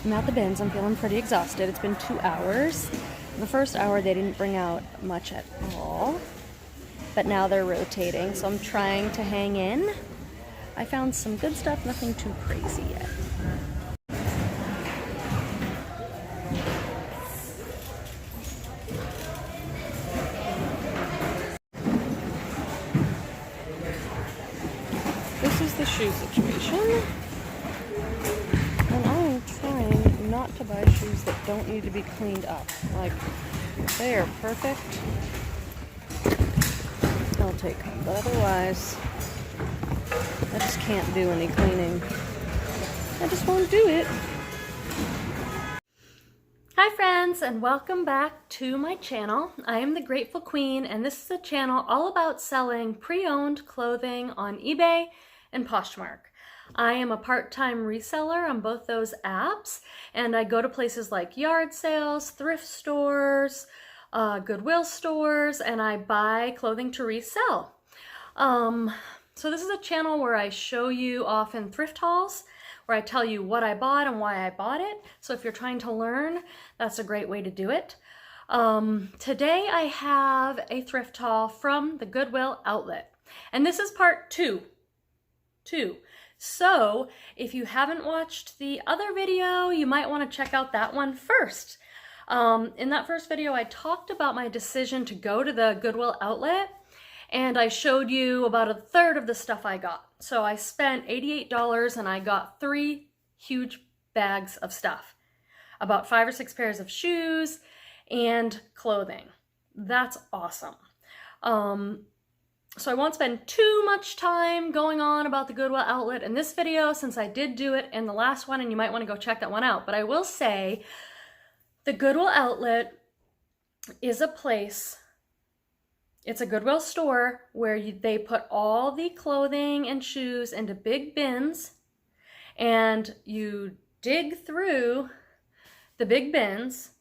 I'm at the bins. I'm feeling pretty exhausted. It's been 2 hours. The first hour they didn't bring out much at all, but now they're rotating, so I'm trying to hang in. I found some good stuff, nothing too crazy yet. This is the shoe situation. And I'm trying not to buy shoes that don't need to be cleaned up. Like, they are perfect, I'll take them. But otherwise, I just can't do any cleaning. I just won't do it. Hi friends, and welcome back to my channel. I am the Grateful Queen, and this is a channel all about selling pre-owned clothing on eBay and Poshmark. I am a part-time reseller on both those apps, and I go to places like yard sales, thrift stores, Goodwill stores, and I buy clothing to resell. So this is a channel where I show you often thrift hauls, where I tell you what I bought and why I bought it. So if you're trying to learn, that's a great way to do it. Today I have a thrift haul from the Goodwill Outlet, and this is part two. So if you haven't watched the other video, you might want to check out that one first. In that first video, I talked about my decision to go to the Goodwill Outlet, and I showed you about a third of the stuff I got. So I spent $88 and I got 3 huge bags of stuff, about 5 or 6 pairs of shoes and clothing. That's awesome. So I won't spend too much time going on about the Goodwill Outlet in this video, since I did do it in the last one, and you might want to go check that one out. But I will say the Goodwill Outlet is a place, it's a Goodwill store where they put all the clothing and shoes into big bins, and you dig through the big bins,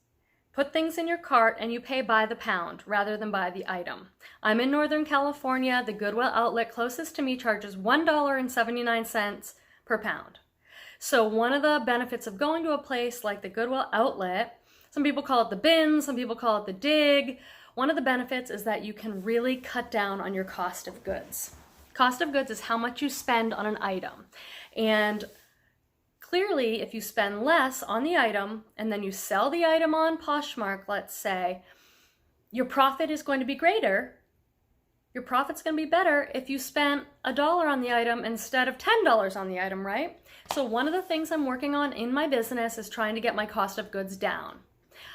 put things in your cart, and you pay by the pound rather than by the item. I'm in Northern California. The Goodwill Outlet closest to me charges $1.79 per pound. So one of the benefits of going to a place like the Goodwill Outlet, some people call it the bin, some people call it the dig. One of the benefits is that you can really cut down on your cost of goods. Cost of goods is how much you spend on an item. And clearly, if you spend less on the item and then you sell the item on Poshmark, let's say, your profit is going to be greater. Your profit's going to be better if you spent $1 on the item instead of $10 on the item, right? So one of the things I'm working on in my business is trying to get my cost of goods down.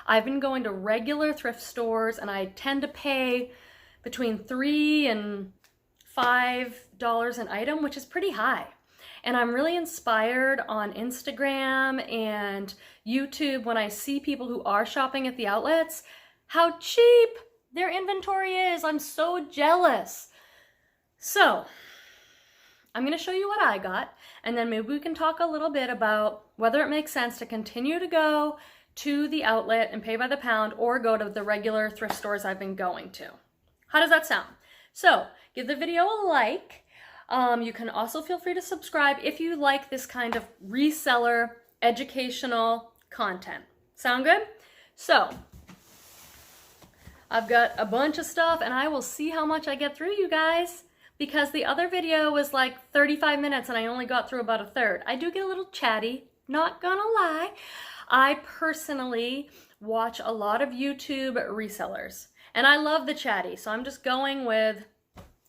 I've been going to regular thrift stores, and I tend to pay between $3 and $5 an item, which is pretty high. And I'm really inspired on Instagram and YouTube when I see people who are shopping at the outlets, how cheap their inventory is. I'm so jealous. So I'm going to show you what I got, and then maybe we can talk a little bit about whether it makes sense to continue to go to the outlet and pay by the pound, or go to the regular thrift stores I've been going to. How does that sound? So give the video a like. You can also feel free to subscribe if you like this kind of reseller educational content. Sound good? So I've got a bunch of stuff, and I will see how much I get through, you guys, because the other video was like 35 minutes and I only got through about a third. I do get a little chatty, not gonna lie. I personally watch a lot of YouTube resellers, and I love the chatty, so I'm just going with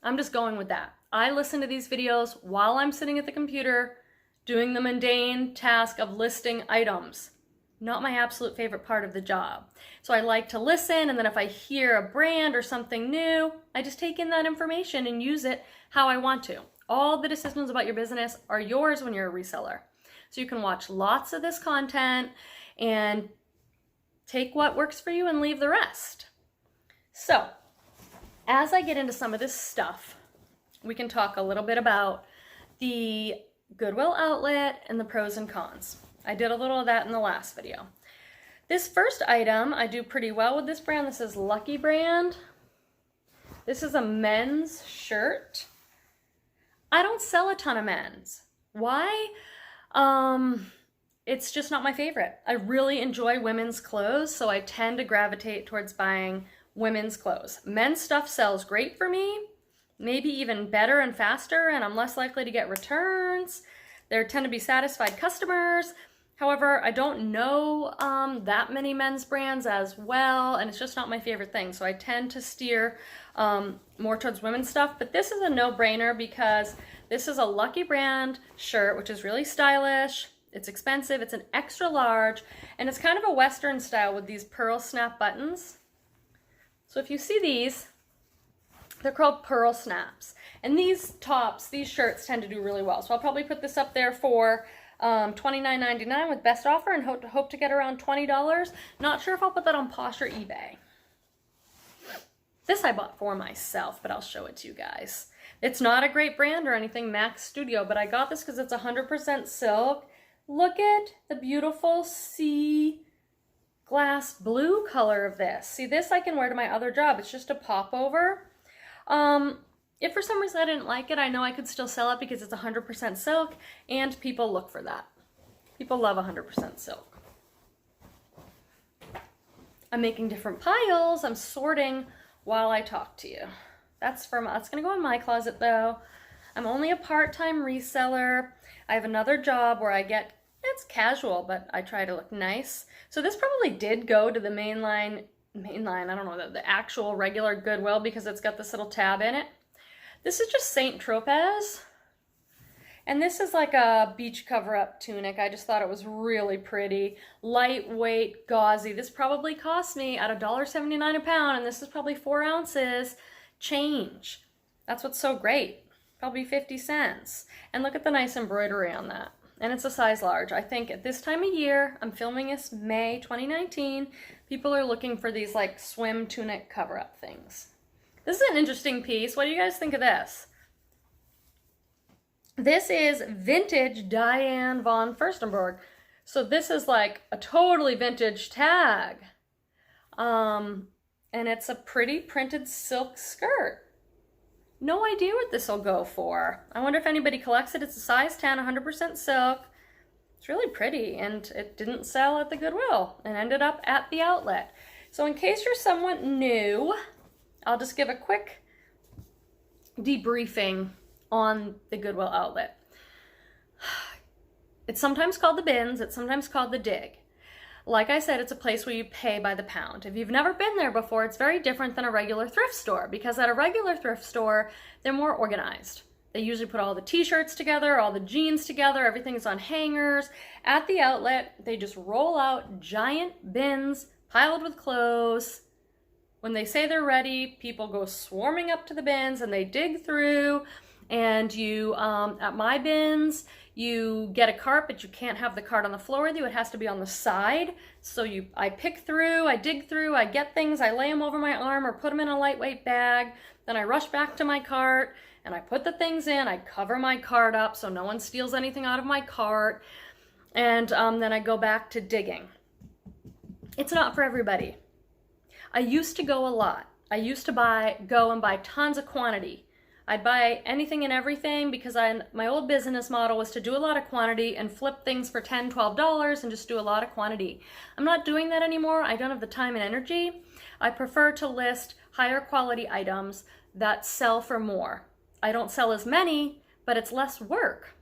that. I listen to these videos while I'm sitting at the computer doing the mundane task of listing items. Not my absolute favorite part of the job. So I like to listen, and then if I hear a brand or something new, I just take in that information and use it how I want to. All the decisions about your business are yours when you're a reseller. So you can watch lots of this content and take what works for you and leave the rest. So as I get into some of this stuff, we can talk a little bit about the Goodwill Outlet and the pros and cons. I did a little of that in the last video. This first item, I do pretty well with this brand. This is Lucky brand. This is a men's shirt. I don't sell a ton of men's. Why? it's just not my favorite. I really enjoy women's clothes, so I tend to gravitate towards buying women's clothes. Men's stuff sells great for me, maybe even better and faster, and I'm less likely to get returns. There tend to be satisfied customers. However, I don't know that many men's brands as well, and it's just not my favorite thing. So I tend to steer more towards women's stuff, but this is a no-brainer because this is a Lucky Brand shirt, which is really stylish. It's expensive, it's an extra large, and it's kind of a Western style with these pearl snap buttons. So if you see these, they're called pearl snaps. And these tops, these shirts tend to do really well. So I'll probably put this up there for $29.99 with best offer and hope to get around $20. Not sure if I'll put that on Posh or eBay. This I bought for myself, but I'll show it to you guys. It's not a great brand or anything, Max Studio, but I got this because it's 100% silk. Look at the beautiful sea glass blue color of this. See, this I can wear to my other job. It's just a popover. If for some reason I didn't like it, I know I could still sell it because it's 100% silk, and people look for that. People love 100% silk. I'm making different piles. I'm sorting while I talk to you. That's gonna go in my closet though. I'm only a part-time reseller. I have another job where it's casual, but I try to look nice. So this probably did go to the mainline, I don't know, the actual regular Goodwill because it's got this little tab in it. This is just Saint Tropez. And this is like a beach cover-up tunic. I just thought it was really pretty. Lightweight, gauzy. This probably cost me at $1.79 a pound, and this is probably 4 ounces change. That's what's so great. Probably 50 cents. And look at the nice embroidery on that. And it's a size large. I think at this time of year, I'm filming this May 2019, people are looking for these like swim tunic cover-up things. This is an interesting piece. What do you guys think of this? This is vintage Diane von Furstenberg. So this is like a totally vintage tag. And it's a pretty printed silk skirt. No idea what this will go for. I wonder if anybody collects it. It's a size 10, 100% silk. It's really pretty, and it didn't sell at the Goodwill and ended up at the outlet. So in case you're somewhat new, I'll just give a quick debriefing on the Goodwill outlet. It's sometimes called the bins, it's sometimes called the dig. Like I said, it's a place where you pay by the pound. If you've never been there before, it's very different than a regular thrift store, because at a regular thrift store, they're more organized. They usually put all the t-shirts together, all the jeans together, everything's on hangers. At the outlet, they just roll out giant bins piled with clothes. When they say they're ready, people go swarming up to the bins and they dig through. And you, at my bins, you get a cart, but you can't have the cart on the floor with you. It has to be on the side. So I pick through, I dig through, I get things, I lay them over my arm or put them in a lightweight bag. Then I rush back to my cart and I put the things in. I cover my cart up so no one steals anything out of my cart. And then I go back to digging. It's not for everybody. I used to go a lot. I used to go and buy tons of quantity. I'd buy anything and everything because my old business model was to do a lot of quantity and flip things for $10, $12 and just do a lot of quantity. I'm not doing that anymore. I don't have the time and energy. I prefer to list higher quality items that sell for more. I don't sell as many, but it's less work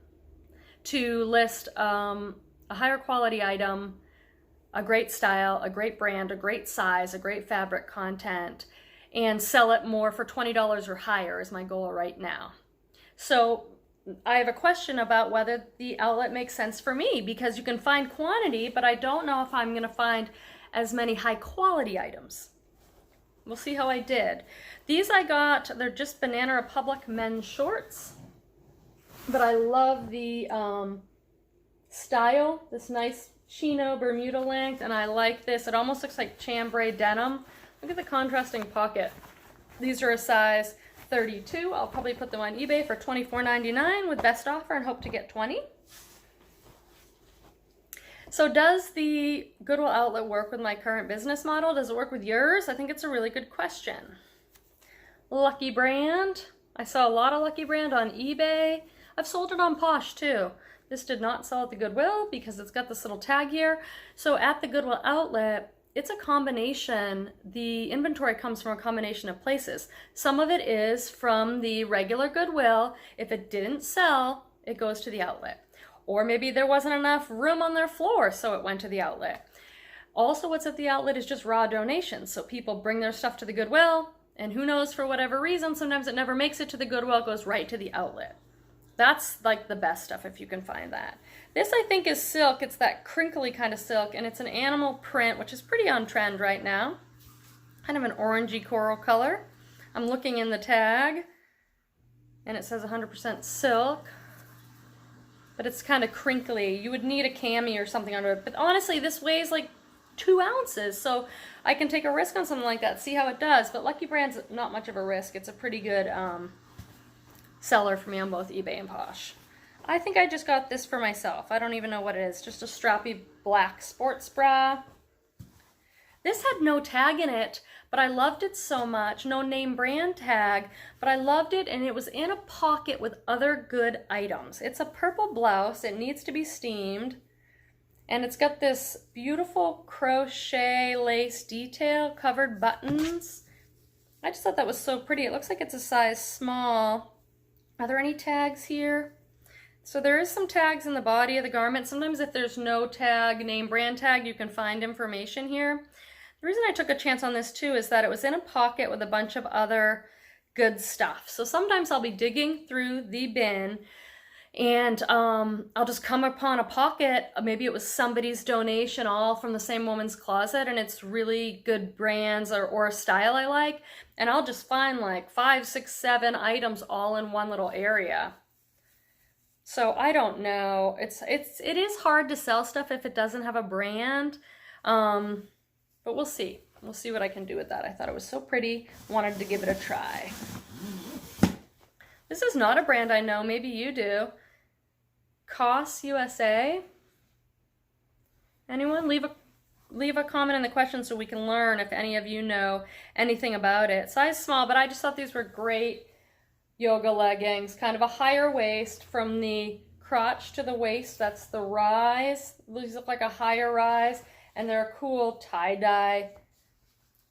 to list a higher quality item, a great style, a great brand, a great size, a great fabric content, and sell it more for $20 or higher is my goal right now. So I have a question about whether the outlet makes sense for me, because you can find quantity, but I don't know if I'm gonna find as many high quality items. We'll see how I did. These I got, they're just Banana Republic men's shorts, but I love the style, this nice chino Bermuda length, and I like this. It almost looks like chambray denim. Look at the contrasting pocket. These are a size 32. I'll probably put them on eBay for $24.99 with best offer and hope to get 20. So does the Goodwill outlet work with my current business model? Does it work with yours? I think it's a really good question. Lucky Brand. I saw a lot of Lucky Brand on eBay. I've sold it on Posh too. This did not sell at the Goodwill because it's got this little tag here. So at the Goodwill Outlet, it's a combination. The inventory comes from a combination of places. Some of it is from the regular Goodwill. If it didn't sell, it goes to the outlet. Or maybe there wasn't enough room on their floor, so it went to the outlet. Also, what's at the outlet is just raw donations. So people bring their stuff to the Goodwill, and who knows, for whatever reason, sometimes it never makes it to the Goodwill, it goes right to the outlet. That's like the best stuff if you can find that. This I think is silk. It's that crinkly kind of silk, and it's an animal print, which is pretty on trend right now. Kind of an orangey coral color. I'm looking in the tag, and it says 100% silk. But it's kind of crinkly. You would need a cami or something under it. But honestly, this weighs like 2 ounces, so I can take a risk on something like that, see how it does. But Lucky Brand's not much of a risk. It's a pretty good seller for me on both eBay and Posh. I think I just got this for myself. I don't even know what it is. Just a strappy black sports bra. This had no tag in it, but I loved it so much. No name brand tag, but I loved it, and it was in a pocket with other good items. It's a purple blouse. It needs to be steamed. And it's got this beautiful crochet lace detail, covered buttons. I just thought that was so pretty. It looks like it's a size small. Are there any tags here? So there is some tags in the body of the garment. Sometimes if there's no tag, name brand tag, you can find information here. The reason I took a chance on this too is that it was in a pocket with a bunch of other good stuff. So sometimes I'll be digging through the bin and I'll just come upon a pocket. Maybe it was somebody's donation, all from the same woman's closet, and it's really good brands or a style I like. And I'll just find like 5, 6, 7 items all in one little area. So I don't know. It is hard to sell stuff if it doesn't have a brand. But we'll see. We'll see what I can do with that. I thought it was so pretty. Wanted to give it a try. This is not a brand I know. Maybe you do. COS USA. Anyone? Leave a comment in the questions so we can learn if any of you know anything about it. Size small, but I just thought these were great yoga leggings. Kind of a higher waist from the crotch to the waist. That's the rise. These look like a higher rise. And they're cool tie-dye,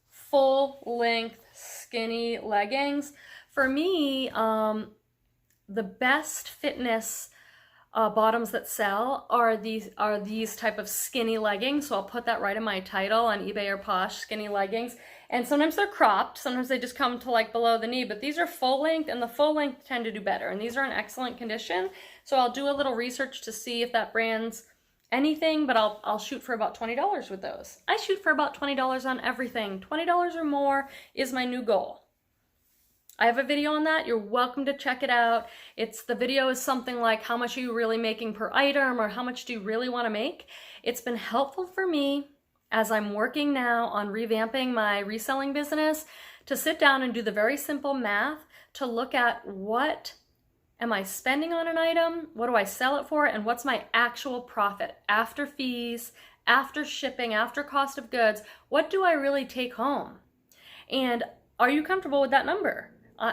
full-length, skinny leggings. For me, the best fitness bottoms that sell are these type of skinny leggings. So I'll put that right in my title on eBay or Posh, skinny leggings. And sometimes they're cropped. Sometimes they just come to like below the knee. But these are full-length, and the full-length tend to do better. And these are in excellent condition. So I'll do a little research to see if that brand's anything, but I'll shoot for about $20 with those. I shoot for about $20 on everything. $20 or more is my new goal. I have a video on that. You're welcome to check it out. The video is something like, how much are you really making per item, or how much do you really want to make? It's been helpful for me as I'm working now on revamping my reselling business to sit down and do the very simple math to look at what am I spending on an item? What do I sell it for? And what's my actual profit after fees, after shipping, after cost of goods? What do I really take home? And are you comfortable with that number?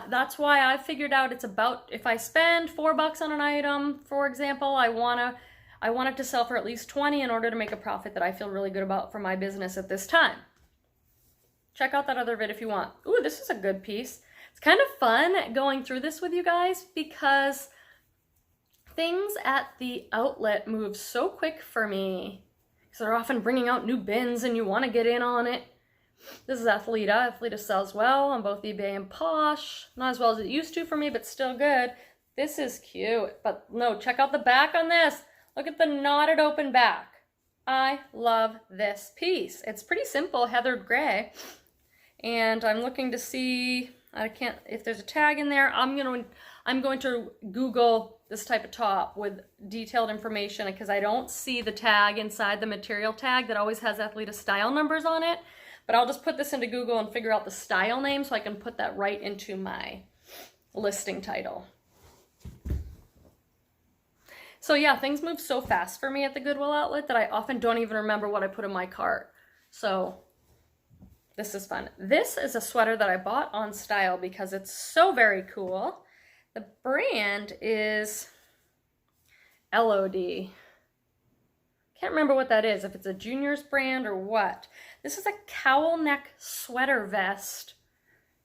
That's why I figured out it's about, if I spend $4 on an item, for example, I want it to sell for at least 20 in order to make a profit that I feel really good about for my business at this time. Check out that other vid if you want. Ooh, this is a good piece. It's kind of fun going through this with you guys because things at the outlet move so quick for me. Because they're often bringing out new bins and you want to get in on it. This is Athleta. Athleta sells well on both eBay and Posh. Not as well as it used to for me, but still good. This is cute. But no, check out the back on this. Look at the knotted open back. I love this piece. It's pretty simple, heathered gray. And I'm looking to see... if there's a tag in there, I'm going to Google this type of top with detailed information because I don't see the tag inside the material tag that always has Athleta style numbers on it. But I'll just put this into Google and figure out the style name so I can put that right into my listing title. So yeah, things move so fast for me at the Goodwill Outlet that I often don't even remember what I put in my cart. So this is fun. This is a sweater that I bought on style because it's so very cool. The brand is LOD. Can't remember what that is, if it's a Junior's brand or what. This is a cowl neck sweater vest.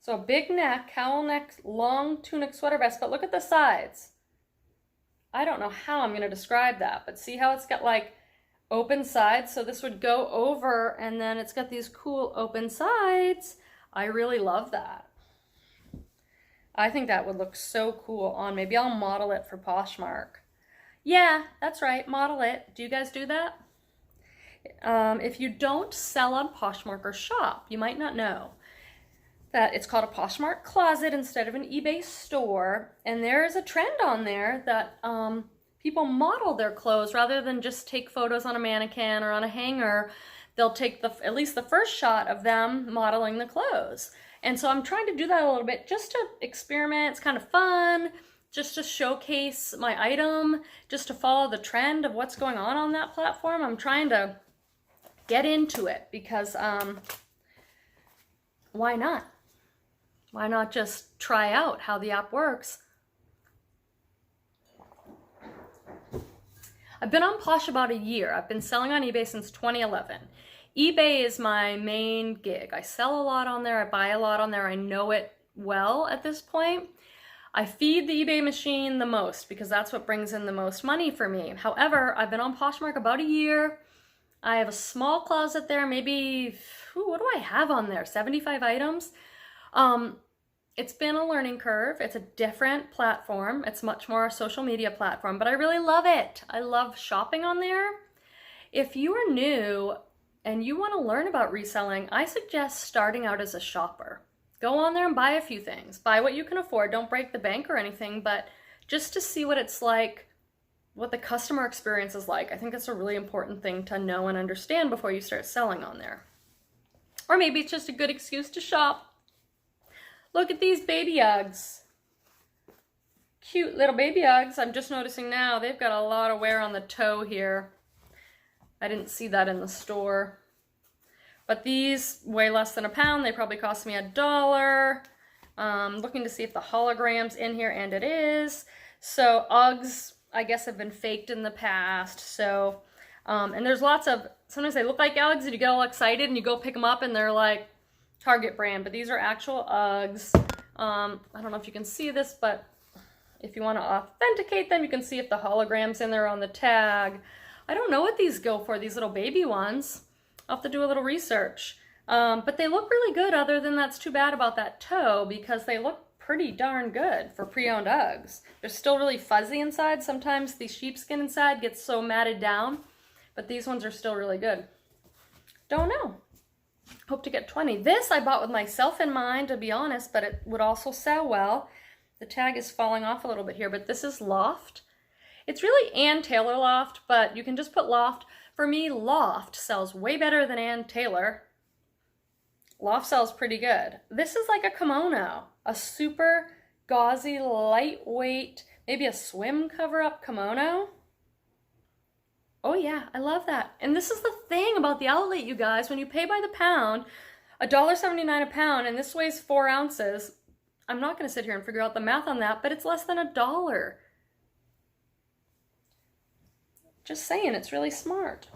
So a big neck, cowl neck, long tunic sweater vest, but look at the sides. I don't know how I'm gonna describe that, but see how it's got like open sides? So this would go over and then it's got these cool open sides. I really love that. I think that would look so cool on, maybe I'll model it for Poshmark. Yeah, that's right, model it. Do you guys do that? If you don't sell on Poshmark or shop, you might not know that it's called a Poshmark closet instead of an eBay store. And there is a trend on there that people model their clothes rather than just take photos on a mannequin or on a hanger. They'll take at least the first shot of them modeling the clothes. And so I'm trying to do that a little bit just to experiment. It's kind of fun, just to showcase my item, just to follow the trend of what's going on that platform. I'm trying to get into it because why not? Why not just try out how the app works? I've been on Posh about a year. I've been selling on eBay since 2011. eBay is my main gig. I sell a lot on there. I buy a lot on there. I know it well at this point. I feed the eBay machine the most because that's what brings in the most money for me. However, I've been on Poshmark about a year. I have a small closet there, maybe, what do I have on there? 75 items. It's been a learning curve. It's a different platform. It's much more a social media platform, but I really love it. I love shopping on there. If you are new and you want to learn about reselling, I suggest starting out as a shopper. Go on there and buy a few things. Buy what you can afford. Don't break the bank or anything, but just to see what it's like, what the customer experience is like. I think that's a really important thing to know and understand before you start selling on there. Or maybe it's just a good excuse to shop. Look at these baby Uggs. Cute little baby Uggs. I'm just noticing now they've got a lot of wear on the toe here. I didn't see that in the store. But these weigh less than a pound. They probably cost me $1. Looking to see if the hologram's in here, and it is. So Uggs, I guess, have been faked in the past. So, and there's lots of, sometimes they look like Uggs and you get all excited and you go pick them up and they're like Target brand, but these are actual Uggs. I don't know if you can see this, but if you want to authenticate them, you can see if the hologram's in there on the tag. I don't know what these go for, these little baby ones. I'll have to do a little research. But they look really good, other than that's too bad about that toe because they look pretty darn good for pre-owned Uggs. They're still really fuzzy inside. Sometimes the sheepskin inside gets so matted down, but these ones are still really good. Don't know. Hope to get 20. This I bought with myself in mind, to be honest, but it would also sell well. The tag is falling off a little bit here, but this is Loft. It's really Ann Taylor Loft, but you can just put Loft. For me, Loft sells way better than Ann Taylor. Loft sells pretty good. This is like a kimono, a super gauzy, lightweight, maybe a swim cover-up kimono. Oh yeah, I love that. And this is the thing about the outlet, you guys. When you pay by the pound, $1.79 a pound, and this weighs 4 ounces, I'm not going to sit here and figure out the math on that, but it's less than $1. Just saying, it's really smart.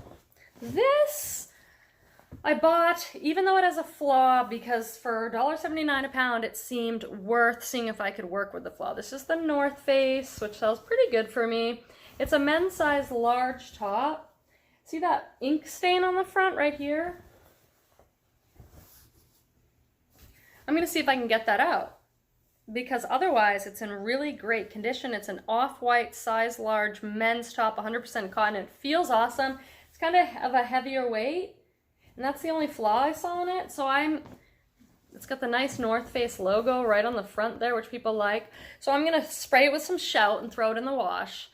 This I bought, even though it has a flaw, because for $1.79 a pound, it seemed worth seeing if I could work with the flaw. This is the North Face, which sells pretty good for me. It's a men's size large top. See that ink stain on the front right here? I'm going to see if I can get that out, because otherwise it's in really great condition. It's an off-white size large men's top, 100% cotton. It feels awesome. It's kind of a heavier weight, and that's the only flaw I saw in it. So it's got the nice North Face logo right on the front there, which people like. So I'm going to spray it with some Shout and throw it in the wash.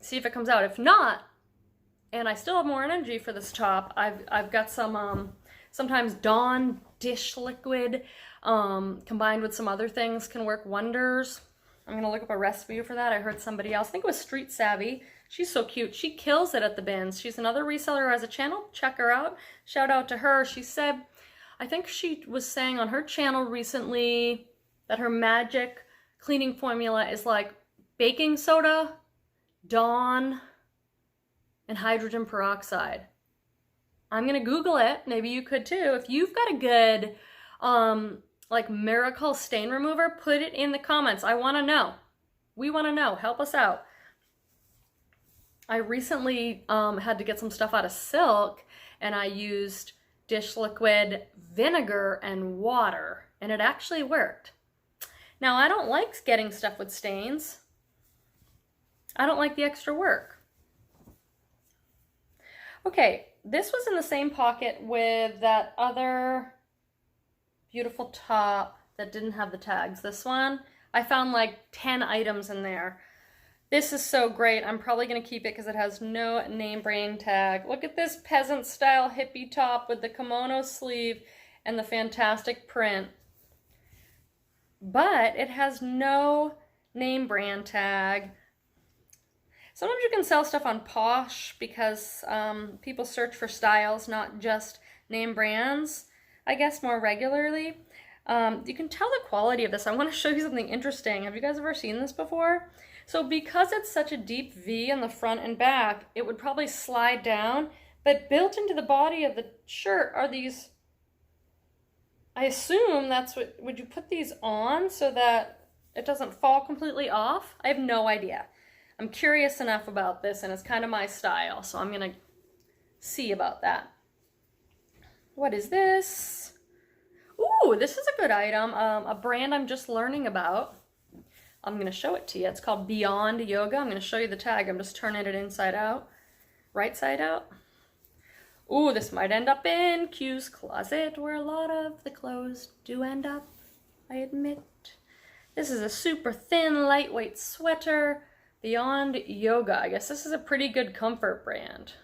See if it comes out. If not, and I still have more energy for this top, I've got some sometimes Dawn dish liquid combined with some other things can work wonders. I'm gonna look up a recipe for that. I heard somebody else, I think it was Street Savvy. She's so cute. She kills it at the bins. She's another reseller who has a channel. Check her out. Shout out to her. She said, I think she was saying on her channel recently that her magic cleaning formula is like baking soda Dawn, and hydrogen peroxide. I'm gonna Google it. Maybe you could too. If you've got a good like miracle stain remover, put it in the comments. I wanna know. We wanna know. Help us out. I recently had to get some stuff out of silk, and I used dish liquid, vinegar, and water, and it actually worked. Now, I don't like getting stuff with stains. I don't like the extra work. Okay, this was in the same pocket with that other beautiful top that didn't have the tags. This one, I found like 10 items in there. This is so great. I'm probably gonna keep it because it has no name brand tag. Look at this peasant style hippie top with the kimono sleeve and the fantastic print. But it has no name brand tag. Sometimes you can sell stuff on Posh because people search for styles, not just name brands, I guess, more regularly. You can tell the quality of this. I want to show you something interesting. Have you guys ever seen this before? So because it's such a deep V in the front and back, it would probably slide down, but built into the body of the shirt are these, I assume that's what, would you put these on so that it doesn't fall completely off? I have no idea. I'm curious enough about this, and it's kind of my style, so I'm gonna see about that. What is this? Ooh, this is a good item, a brand I'm just learning about. I'm gonna show it to you. It's called Beyond Yoga. I'm gonna show you the tag. I'm just turning it inside out, right side out. Ooh, this might end up in Q's closet, where a lot of the clothes do end up, I admit. This is a super thin, lightweight sweater. Beyond Yoga. I guess this is a pretty good comfort brand.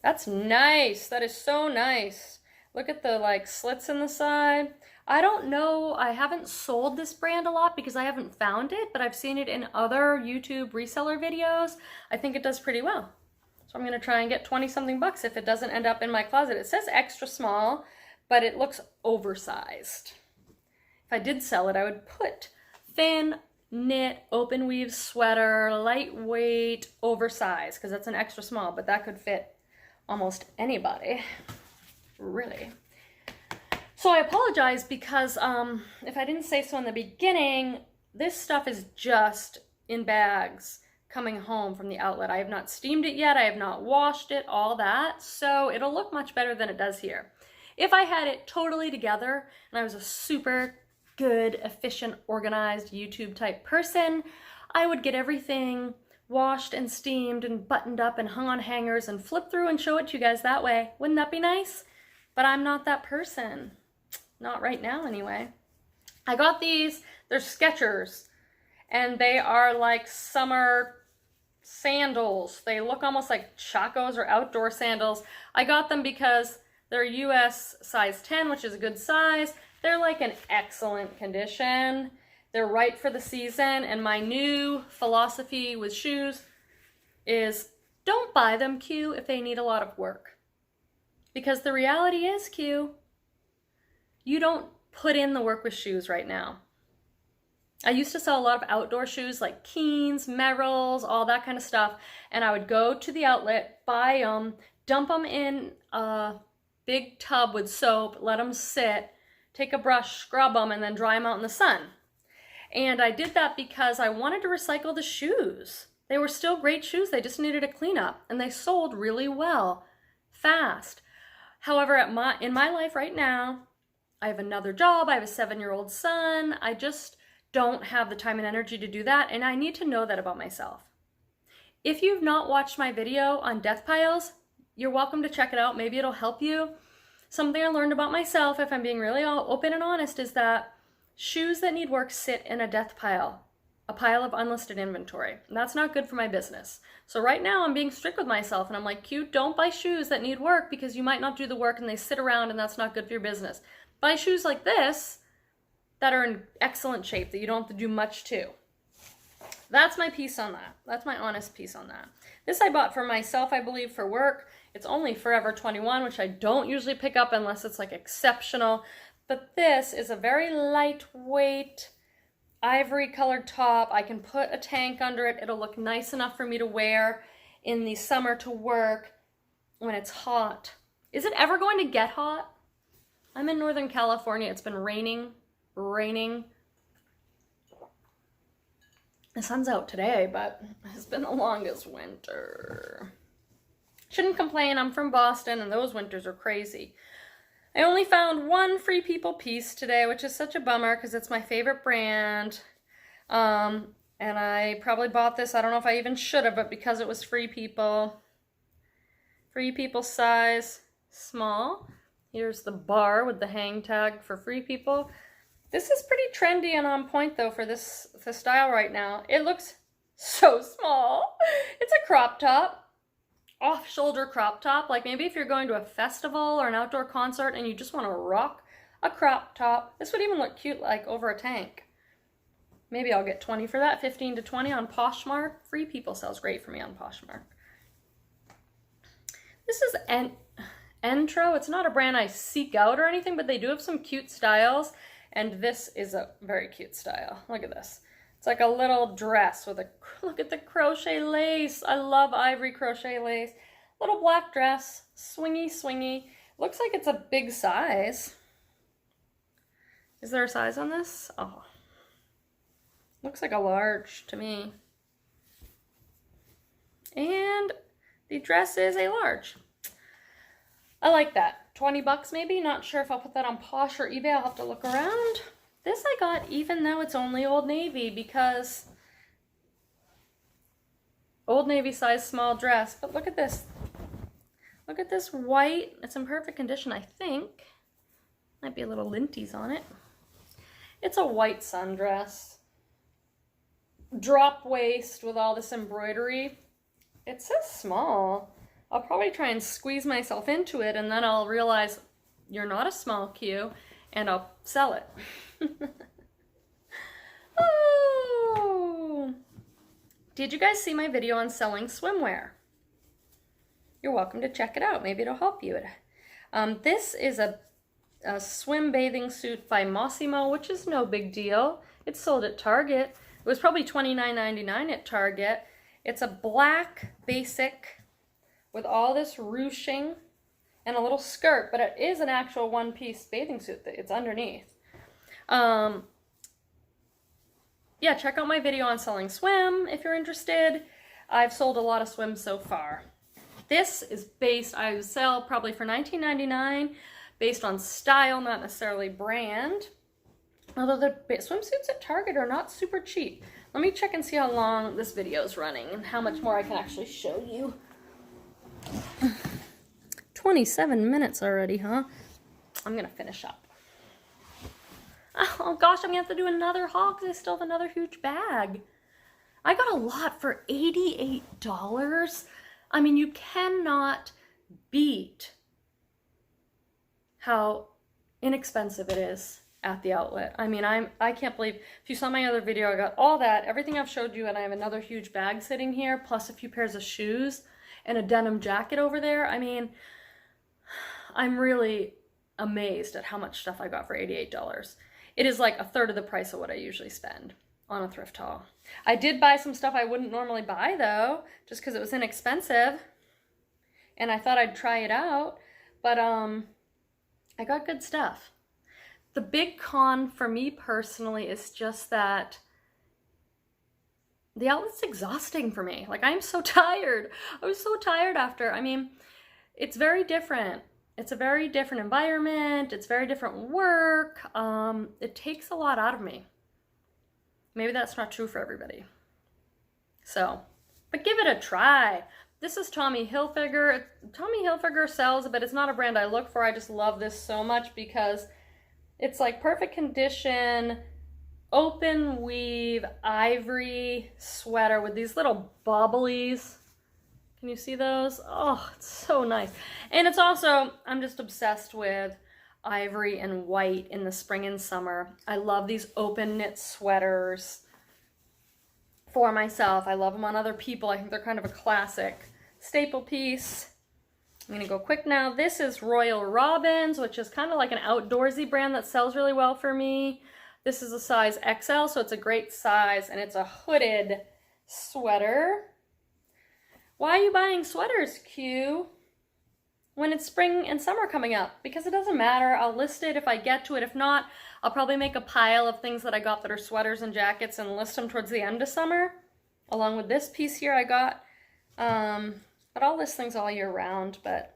That's nice. That is so nice. Look at the like slits in the side. I don't know. I haven't sold this brand a lot because I haven't found it, but I've seen it in other YouTube reseller videos. I think it does pretty well. So I'm going to try and get 20 something bucks if it doesn't end up in my closet. It says extra small, but it looks oversized. If I did sell it, I would put thin, knit, open weave sweater, lightweight, oversized, because that's an extra small, but that could fit almost anybody, really. So I apologize because if I didn't say so in the beginning, this stuff is just in bags coming home from the outlet. I have not steamed it yet. I have not washed it, all that. So it'll look much better than it does here. If I had it totally together and I was a super good, efficient, organized YouTube type person, I would get everything washed and steamed and buttoned up and hung on hangers and flip through and show it to you guys that way. Wouldn't that be nice? But I'm not that person. Not right now, anyway. I got these. They're Skechers, and they are like summer sandals. They look almost like Chacos or outdoor sandals. I got them because they're US size 10, which is a good size. They're like in excellent condition. They're right for the season, and my new philosophy with shoes is don't buy them, Q, if they need a lot of work. Because the reality is, Q, you don't put in the work with shoes right now. I used to sell a lot of outdoor shoes like Keens, Merrells, all that kind of stuff, and I would go to the outlet, buy them, dump them in a big tub with soap, let them sit, take a brush, scrub them, and then dry them out in the sun. And I did that because I wanted to recycle the shoes. They were still great shoes, they just needed a cleanup, and they sold really well, fast. However, in my life right now, I have another job, I have a 7-year-old son, I just don't have the time and energy to do that, and I need to know that about myself. If you've not watched my video on death piles, you're welcome to check it out. Maybe it'll help you. Something I learned about myself, if I'm being really open and honest, is that shoes that need work sit in a death pile, a pile of unlisted inventory. And that's not good for my business. So right now I'm being strict with myself, and I'm like, Q, don't buy shoes that need work because you might not do the work and they sit around and that's not good for your business. Buy shoes like this that are in excellent shape that you don't have to do much to. That's my piece on that. That's my honest piece on that. This I bought for myself, I believe, for work. It's only Forever 21, which I don't usually pick up unless it's like exceptional. But this is a very lightweight, ivory colored top. I can put a tank under it. It'll look nice enough for me to wear in the summer to work when it's hot. Is it ever going to get hot? I'm in Northern California. It's been raining. The sun's out today, but it's been the longest winter. Shouldn't complain. I'm from Boston, and those winters are crazy. I only found one Free People piece today, which is such a bummer because it's my favorite brand. And I probably bought this. I don't know if I even should have, but because it was Free People size small. Here's the bar with the hang tag for Free People. This is pretty trendy and on point though for this style right now. It looks so small. It's a crop top, off-shoulder crop top. Like maybe if you're going to a festival or an outdoor concert and you just want to rock a crop top, this would even look cute like over a tank. Maybe I'll get 20 for that, 15 to 20 on Poshmark. Free People sells great for me on Poshmark. This is Entro. It's not a brand I seek out or anything, but they do have some cute styles. And this is a very cute style. Look at this. It's like a little dress with a, look at the crochet lace. I love ivory crochet lace. Little black dress, swingy. Looks like it's a big size. Is there a size on this? Oh, looks like a large to me. And the dress is a large. I like that. 20 bucks maybe. Not sure if I'll put that on Posh or eBay. I'll have to look around. This I got even though it's only Old Navy because Old Navy size small dress. But look at this. Look at this white. It's in perfect condition, I think. Might be a little linties on it. It's a white sundress. Drop waist with all this embroidery. It says small. I'll probably try and squeeze myself into it and then I'll realize you're not a small Q and I'll sell it. Oh! Did you guys see my video on selling swimwear? You're welcome to check it out. Maybe it'll help you. This is a swim bathing suit by Mossimo, which is no big deal. It's sold at Target. It was probably $29.99 at Target. It's a black basic with all this ruching and a little skirt, but it is an actual one-piece bathing suit that it's underneath. Yeah, check out my video on selling swim if you're interested. I've sold a lot of swim so far. This is based, I would sell probably for $19.99, based on style, not necessarily brand. Although the swimsuits at Target are not super cheap. Let me check and see how long this video is running and how much more I can actually show you. 27 minutes already, huh? I'm gonna finish up. Oh gosh, I'm gonna have to do another haul because I still have another huge bag. I got a lot for $88. I mean, you cannot beat how inexpensive it is at the outlet. I mean, I can't believe, if you saw my other video, I got all that, everything I've showed you, and I have another huge bag sitting here, plus a few pairs of shoes and a denim jacket over there. I mean, I'm really amazed at how much stuff I got for $88. It is like a third of the price of what I usually spend on a thrift haul. I did buy some stuff I wouldn't normally buy though, just because it was inexpensive and I thought I'd try it out, but I got good stuff. The big con for me personally is just that the outlet's exhausting for me. Like, I'm so tired. I was so tired after. I mean, it's very different. It's a very different environment. It's very different work. It takes a lot out of me. Maybe that's not true for everybody. So, but give it a try. This is Tommy Hilfiger. Tommy Hilfiger sells, but it's not a brand I look for. I just love this so much because it's like perfect condition, open weave, ivory sweater with these little bobblies. Can you see those? Oh, it's so nice. And it's also, I'm just obsessed with ivory and white in the spring and summer. I love these open knit sweaters for myself. I love them on other people. I think they're kind of a classic staple piece. I'm gonna go quick now. This is Royal Robins, which is kind of like an outdoorsy brand that sells really well for me. This is a size XL, so it's a great size, and it's a hooded sweater. Why are you buying sweaters, Q, when it's spring and summer coming up? Because it doesn't matter. I'll list it if I get to it. If not, I'll probably make a pile of things that I got that are sweaters and jackets and list them towards the end of summer, along with this piece here I got. But I'll list things all year round. But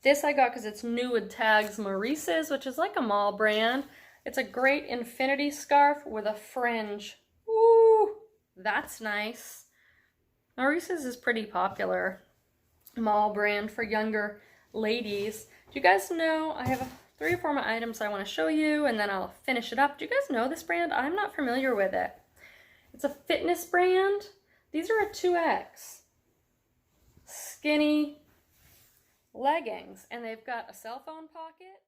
this I got because it's new with tags, Maurice's, which is like a mall brand. It's a great infinity scarf with a fringe. Ooh, that's nice. Maurice's is pretty popular mall brand for younger ladies. Do you guys know, I have 3 or 4 more items I want to show you, and then I'll finish it up. Do you guys know this brand? I'm not familiar with it. It's a fitness brand. These are a 2X. Skinny leggings, and they've got a cell phone pocket.